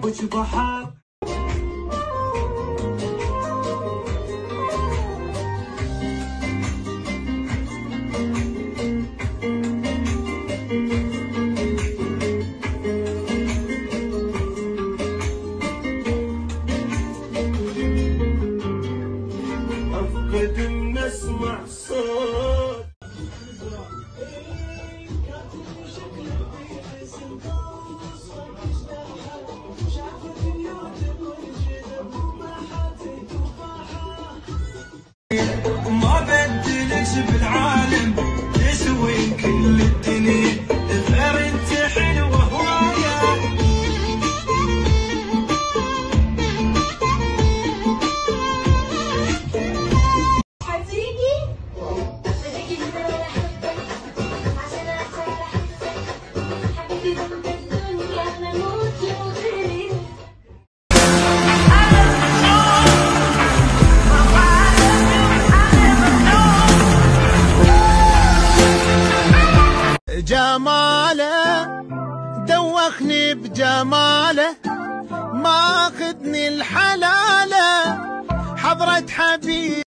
قلبك بحر. أفقد إن أسمع صوت ما بدلش بالعالم تسوين كل الدنيا غير انت حلوة هواية. حتيجي بدك انت ولا حبك عشان اعشق حبك حبيبي انت الدنيا نموت لو غيري. جماله دوخني بجماله ماخذني الحلاله حضرة حبيب.